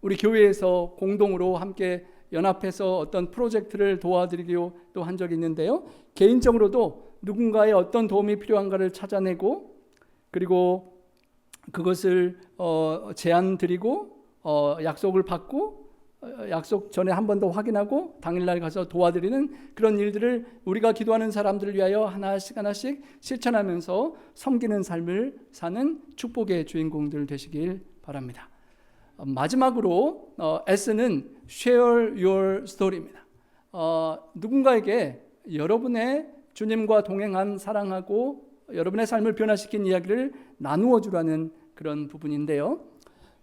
Speaker 1: 우리 교회에서 공동으로 함께 연합해서 어떤 프로젝트를 도와드리기도 한 적이 있는데요. 개인적으로도 누군가의 어떤 도움이 필요한가를 찾아내고, 그리고 그것을 제안 드리고 약속을 받고, 약속 전에 한 번 더 확인하고 당일날 가서 도와드리는 그런 일들을 우리가 기도하는 사람들을 위하여 하나씩 하나씩 실천하면서 섬기는 삶을 사는 축복의 주인공들 되시길 바랍니다. 마지막으로 S는 Share Your Story입니다. 누군가에게 여러분의 주님과 동행한, 사랑하고 여러분의 삶을 변화시킨 이야기를 나누어 주라는 그런 부분인데요.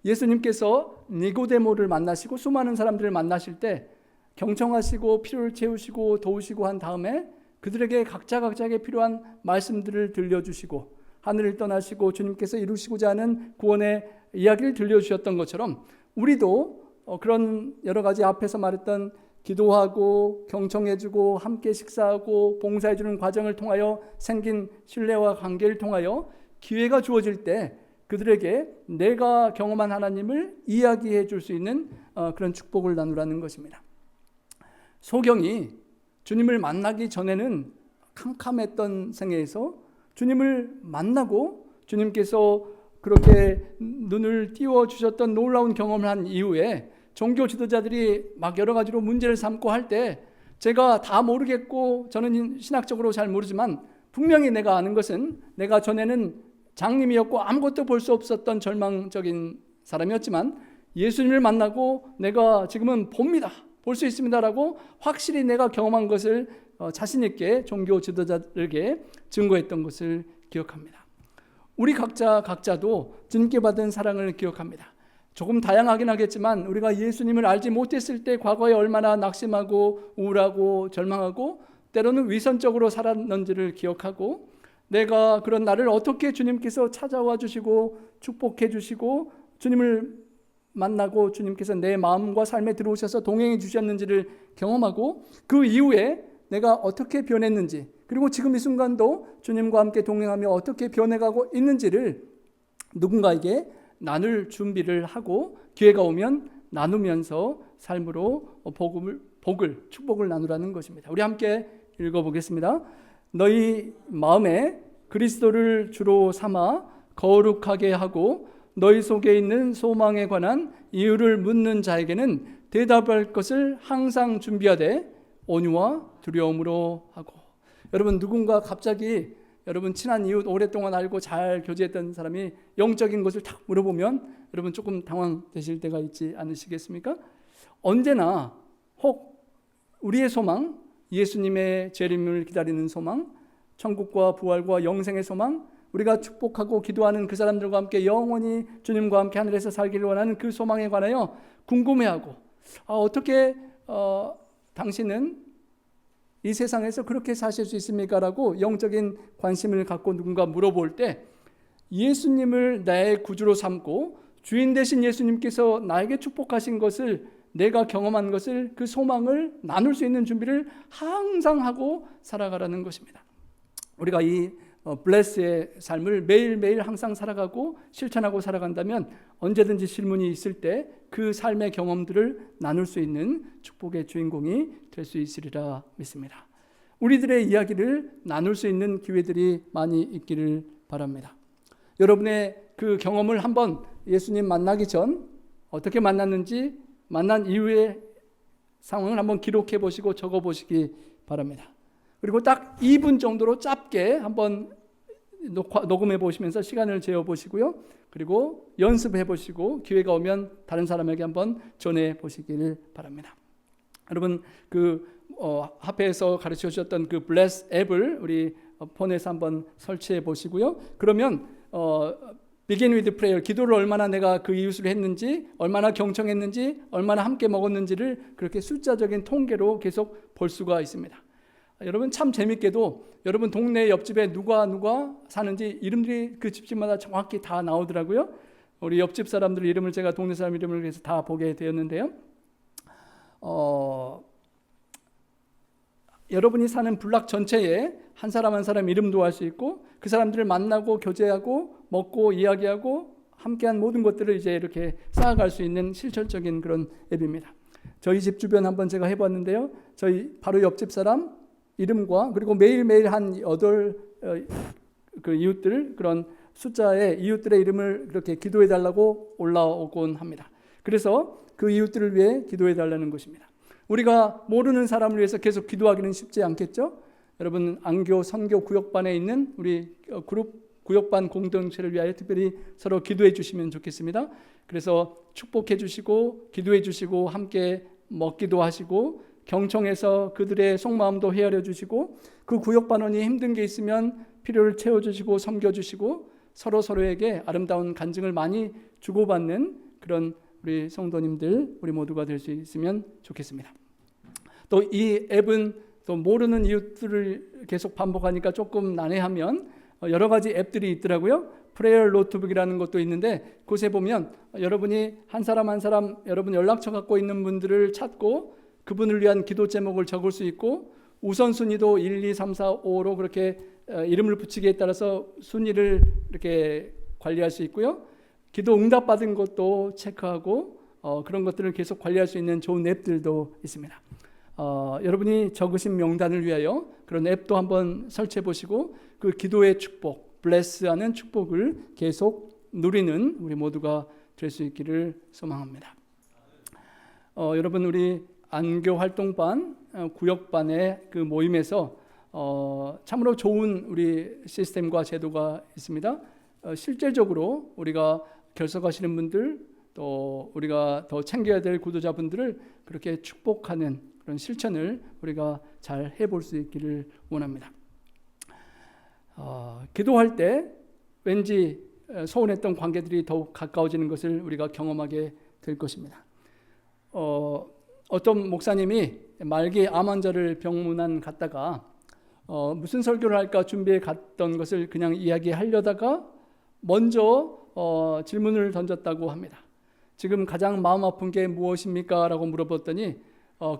Speaker 1: 예수님께서 니고데모를 만나시고 수많은 사람들을 만나실 때 경청하시고 필요를 채우시고 도우시고 한 다음에 그들에게 각자에게 필요한 말씀들을 들려주시고 하늘을 떠나시고 주님께서 이루시고자 하는 구원의 이야기를 들려주셨던 것처럼, 우리도 그런 여러 가지 앞에서 말했던 기도하고 경청해주고 함께 식사하고 봉사해주는 과정을 통하여 생긴 신뢰와 관계를 통하여 기회가 주어질 때 그들에게 내가 경험한 하나님을 이야기해 줄 수 있는 그런 축복을 나누라는 것입니다. 소경이 주님을 만나기 전에는 캄캄했던 생애에서 주님을 만나고 주님께서 그렇게 눈을 띄워주셨던 놀라운 경험을 한 이후에 종교 지도자들이 막 여러 가지로 문제를 삼고 할 때, 제가 다 모르겠고 저는 신학적으로 잘 모르지만 분명히 내가 아는 것은, 내가 전에는 장님이었고 아무것도 볼 수 없었던 절망적인 사람이었지만 예수님을 만나고 내가 지금은 봅니다, 볼 수 있습니다라고 확실히 내가 경험한 것을 자신 있게 종교 지도자들에게 증거했던 것을 기억합니다. 우리 각자도 주님께 받은 사랑을 기억합니다. 조금 다양하긴 하겠지만 우리가 예수님을 알지 못했을 때 과거에 얼마나 낙심하고 우울하고 절망하고 때로는 위선적으로 살았는지를 기억하고, 내가 그런 나를 어떻게 주님께서 찾아와 주시고 축복해 주시고 주님을 만나고 주님께서 내 마음과 삶에 들어오셔서 동행해 주셨는지를 경험하고, 그 이후에 내가 어떻게 변했는지, 그리고 지금 이 순간도 주님과 함께 동행하며 어떻게 변해가고 있는지를 누군가에게 나눌 준비를 하고 기회가 오면 나누면서 삶으로 축복을 나누라는 것입니다. 우리 함께 읽어보겠습니다. 너희 마음에 그리스도를 주로 삼아 거룩하게 하고 너희 속에 있는 소망에 관한 이유를 묻는 자에게는 대답할 것을 항상 준비하되 온유와 두려움으로 하고. 여러분, 누군가 갑자기 여러분 친한 이웃 오랫동안 알고 잘 교제했던 사람이 영적인 것을 탁 물어보면 여러분 조금 당황되실 때가 있지 않으시겠습니까? 언제나 혹 우리의 소망, 예수님의 재림을 기다리는 소망, 천국과 부활과 영생의 소망, 우리가 축복하고 기도하는 그 사람들과 함께 영원히 주님과 함께 하늘에서 살기를 원하는 그 소망에 관하여 궁금해하고, 어떻게 당신은 이 세상에서 그렇게 사실 수 있습니까? 라고 영적인 관심을 갖고 누군가 물어볼 때 예수님을 나의 구주로 삼고 주인 되신 예수님께서 나에게 축복하신 것을, 내가 경험한 것을, 그 소망을 나눌 수 있는 준비를 항상 하고 살아가라는 것입니다. 우리가 이 블레스의 삶을 매일매일 항상 살아가고 실천하고 살아간다면 언제든지 질문이 있을 때 그 삶의 경험들을 나눌 수 있는 축복의 주인공이 될 수 있으리라 믿습니다. 우리들의 이야기를 나눌 수 있는 기회들이 많이 있기를 바랍니다. 여러분의 그 경험을 한번 예수님 만나기 전 어떻게 만났는지, 만난 이후의 상황을 한번 기록해 보시고 적어 보시기 바랍니다. 그리고 딱 2분 정도로 짧게 한번 녹음해 보시면서 시간을 재어 보시고요. 그리고 연습해 보시고 기회가 오면 다른 사람에게 한번 전해 보시기를 바랍니다. 여러분 합회에서 가르쳐 주셨던 그 블레스 앱을 우리 폰에서 한번 설치해 보시고요. 그러면 Begin with prayer, 기도를 얼마나 내가 그 이웃을 했는지, 얼마나 경청했는지, 얼마나 함께 먹었는지를 그렇게 숫자적인 통계로 계속 볼 수가 있습니다. 여러분 참 재밌게도 여러분 동네 옆집에 누가 사는지 이름들이 그 집집마다 정확히 다 나오더라고요. 우리 옆집 사람들 이름을 제가 동네 사람 이름을 해서 다 보게 되었는데요. 여러분이 사는 블락 전체에 한 사람 한 사람 이름도 알 수 있고 그 사람들을 만나고 교제하고 먹고 이야기하고 함께한 모든 것들을 이제 이렇게 쌓아갈 수 있는 실질적인 그런 앱입니다. 저희 집 주변 한번 제가 해봤는데요. 저희 바로 옆집 사람 이름과 그리고 매일매일 한 8 그 이웃들, 그런 숫자의 이웃들의 이름을 그렇게 기도해 달라고 올라오곤 합니다. 그래서 그 이웃들을 위해 기도해 달라는 것입니다. 우리가 모르는 사람을 위해서 계속 기도하기는 쉽지 않겠죠? 여러분 안교 선교 구역반에 있는 우리 그룹 구역반 공동체를 위하여 특별히 서로 기도해 주시면 좋겠습니다. 그래서 축복해 주시고 기도해 주시고 함께 먹기도 하시고 경청해서 그들의 속마음도 헤아려 주시고 그 구역반원이 힘든 게 있으면 필요를 채워주시고 섬겨주시고 서로에게 아름다운 간증을 많이 주고받는 그런 우리 성도님들 우리 모두가 될 수 있으면 좋겠습니다. 또 이 앱은 또 모르는 이웃들을 계속 반복하니까 조금 난해하면 여러 가지 앱들이 있더라고요. 프레이어 노트북이라는 것도 있는데 그곳에 보면 여러분이 한 사람 한 사람 여러분 연락처 갖고 있는 분들을 찾고 그분을 위한 기도 제목을 적을 수 있고 우선순위도 1, 2, 3, 4, 5로 그렇게 이름을 붙이기에 따라서 순위를 이렇게 관리할 수 있고요. 기도 응답받은 것도 체크하고 그런 것들을 계속 관리할 수 있는 좋은 앱들도 있습니다. 여러분이 적으신 명단을 위하여 그런 앱도 한번 설치해 보시고 그 기도의 축복, 블레스하는 축복을 계속 누리는 우리 모두가 될 수 있기를 소망합니다. 여러분 우리 안교 활동반, 구역반의 그 모임에서 참으로 좋은 우리 시스템과 제도가 있습니다. 실질적으로 우리가 결석하시는 분들 또 우리가 더 챙겨야 될 구도자분들을 그렇게 축복하는 그런 실천을 우리가 잘 해볼 수 있기를 원합니다. 기도할 때 왠지 소원했던 관계들이 더욱 가까워지는 것을 우리가 경험하게 될 것입니다. 어떤 목사님이 말기 암 환자를 병문안 갔다가 무슨 설교를 할까 준비해 갔던 것을 그냥 이야기하려다가 먼저 질문을 던졌다고 합니다. 지금 가장 마음 아픈 게 무엇입니까? 라고 물어봤더니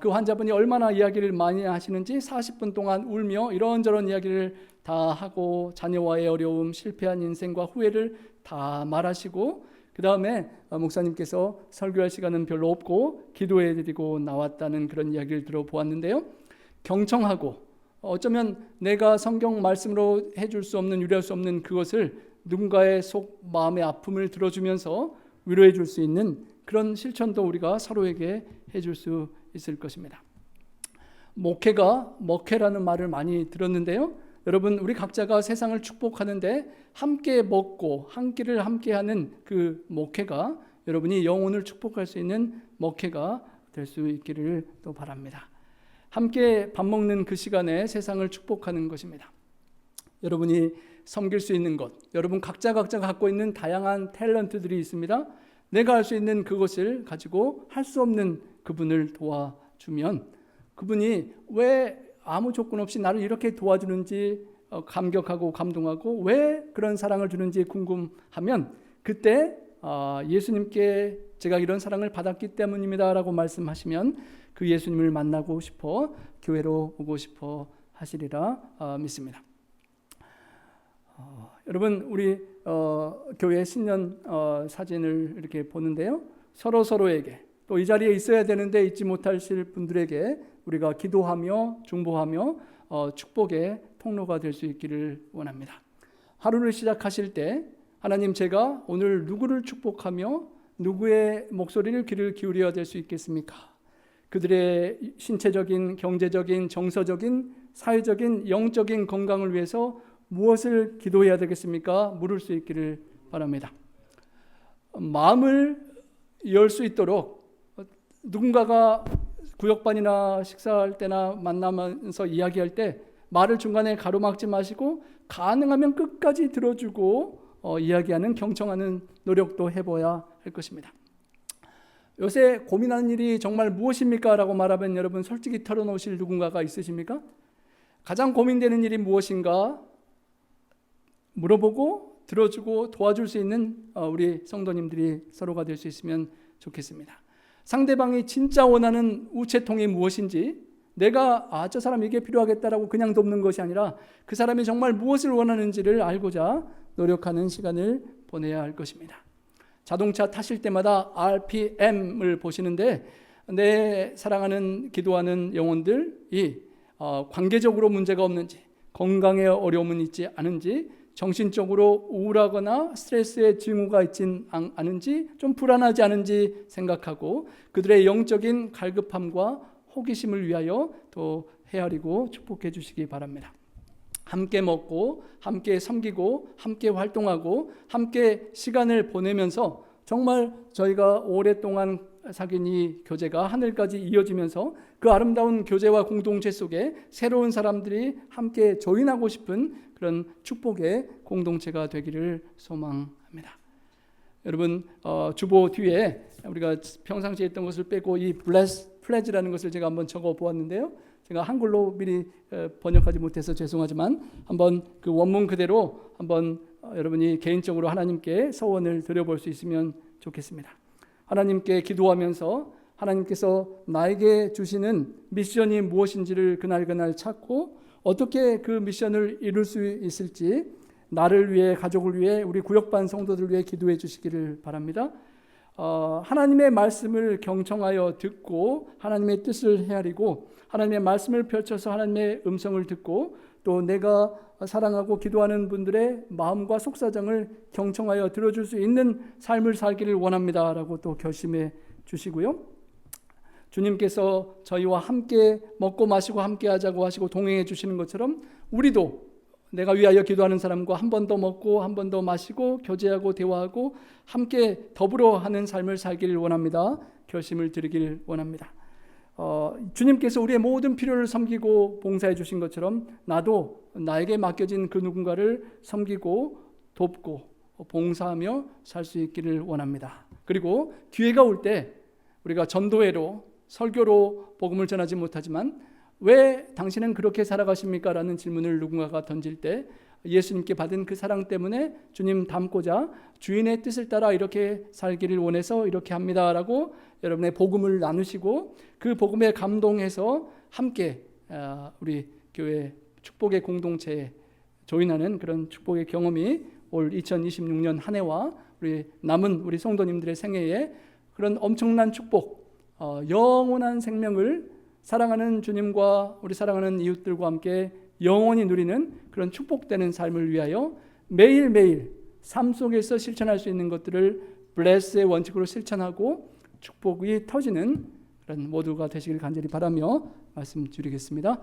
Speaker 1: 그 환자분이 얼마나 이야기를 많이 하시는지 40분 동안 울며 이런저런 이야기를 다 하고 자녀와의 어려움, 실패한 인생과 후회를 다 말하시고 그 다음에 목사님께서 설교할 시간은 별로 없고 기도해드리고 나왔다는 그런 이야기를 들어보았는데요. 경청하고 어쩌면 내가 성경 말씀으로 해줄 수 없는, 유래할 수 없는 그것을 누군가의 속 마음의 아픔을 들어주면서 위로해 줄 수 있는 그런 실천도 우리가 서로에게 해줄 수 있을 것입니다. 목회가 먹회라는 말을 많이 들었는데요. 여러분 우리 각자가 세상을 축복하는데 함께 먹고 한 끼를 함께하는 그 목회가 여러분이 영혼을 축복할 수 있는 목회가 될 수 있기를 또 바랍니다. 함께 밥 먹는 그 시간에 세상을 축복하는 것입니다. 여러분이 섬길 수 있는 것, 여러분 각자가 갖고 있는 다양한 탤런트들이 있습니다. 내가 할 수 있는 그것을 가지고 할 수 없는 그분을 도와주면 그분이 왜 아무 조건 없이 나를 이렇게 도와주는지 감격하고 감동하고 왜 그런 사랑을 주는지 궁금하면 그때 예수님께 제가 이런 사랑을 받았기 때문입니다 라고 말씀하시면 그 예수님을 만나고 싶어 교회로 오고 싶어 하시리라 믿습니다. 여러분 우리 교회 신년 사진을 이렇게 보는데요, 서로에게 또 이 자리에 있어야 되는데 있지 못하실 분들에게 우리가 기도하며 중보하며 축복의 통로가 될 수 있기를 원합니다. 하루를 시작하실 때 하나님, 제가 오늘 누구를 축복하며 누구의 목소리를 귀를 기울여야 될 수 있겠습니까? 그들의 신체적인, 경제적인, 정서적인, 사회적인, 영적인 건강을 위해서 무엇을 기도해야 되겠습니까? 물을 수 있기를 바랍니다. 마음을 열 수 있도록 누군가가 구역반이나 식사할 때나 만나면서 이야기할 때 말을 중간에 가로막지 마시고 가능하면 끝까지 들어주고 이야기하는, 경청하는 노력도 해봐야 할 것입니다. 요새 고민하는 일이 정말 무엇입니까? 라고 말하면 여러분 솔직히 털어놓으실 누군가가 있으십니까? 가장 고민되는 일이 무엇인가 물어보고 들어주고 도와줄 수 있는 우리 성도님들이 서로가 될 수 있으면 좋겠습니다. 상대방이 진짜 원하는 우체통이 무엇인지, 내가 저 사람 이게 필요하겠다라고 그냥 돕는 것이 아니라 그 사람이 정말 무엇을 원하는지를 알고자 노력하는 시간을 보내야 할 것입니다. 자동차 타실 때마다 RPM을 보시는데 내 사랑하는 기도하는 영혼들이 관계적으로 문제가 없는지, 건강에 어려움은 있지 않은지, 정신적으로 우울하거나 스트레스의 징후가 있진 않은지, 좀 불안하지 않은지 생각하고 그들의 영적인 갈급함과 호기심을 위하여 또 헤아리고 축복해 주시기 바랍니다. 함께 먹고 함께 섬기고 함께 활동하고 함께 시간을 보내면서 정말 저희가 오랫동안 사귄 이 교제가 하늘까지 이어지면서 그 아름다운 교제와 공동체 속에 새로운 사람들이 함께 조인하고 싶은 그런 축복의 공동체가 되기를 소망합니다. 여러분 주보 뒤에 우리가 평상시에 했던 것을 빼고 이 bless, pledge라는 것을 제가 한번 적어 보았는데요. 제가 한글로 미리 번역하지 못해서 죄송하지만 한번 그 원문 그대로 한번 여러분이 개인적으로 하나님께 서원을 드려볼 수 있으면 좋겠습니다. 하나님께 기도하면서 하나님께서 나에게 주시는 미션이 무엇인지를 그날 찾고 어떻게 그 미션을 이룰 수 있을지 나를 위해, 가족을 위해, 우리 구역반 성도들 위해 기도해 주시기를 바랍니다. 하나님의 말씀을 경청하여 듣고 하나님의 뜻을 헤아리고 하나님의 말씀을 펼쳐서 하나님의 음성을 듣고 또 내가 사랑하고 기도하는 분들의 마음과 속사정을 경청하여 들어줄 수 있는 삶을 살기를 원합니다라고 또 결심해 주시고요. 주님께서 저희와 함께 먹고 마시고 함께 하자고 하시고 동행해 주시는 것처럼 우리도 내가 위하여 기도하는 사람과 한 번 더 먹고 한 번 더 마시고 교제하고 대화하고 함께 더불어 하는 삶을 살기를 원합니다. 결심을 드리길 원합니다. 주님께서 우리의 모든 필요를 섬기고 봉사해 주신 것처럼 나도 나에게 맡겨진 그 누군가를 섬기고 돕고 봉사하며 살 수 있기를 원합니다. 그리고 기회가 올 때 우리가 전도회로 설교로 복음을 전하지 못하지만 왜 당신은 그렇게 살아가십니까? 라는 질문을 누군가가 던질 때 예수님께 받은 그 사랑 때문에 주님 닮고자 주인의 뜻을 따라 이렇게 살기를 원해서 이렇게 합니다 라고 여러분의 복음을 나누시고 그 복음에 감동해서 함께 우리 교회 축복의 공동체에 조인하는 그런 축복의 경험이 올 2026년 한 해와 우리 남은 우리 성도님들의 생애에 그런 엄청난 축복, 영원한 생명을 사랑하는 주님과 우리 사랑하는 이웃들과 함께 영원히 누리는 그런 축복되는 삶을 위하여 매일매일 삶 속에서 실천할 수 있는 것들을 bless의 원칙으로 실천하고 축복이 터지는 그런 모두가 되시길 간절히 바라며 말씀드리겠습니다.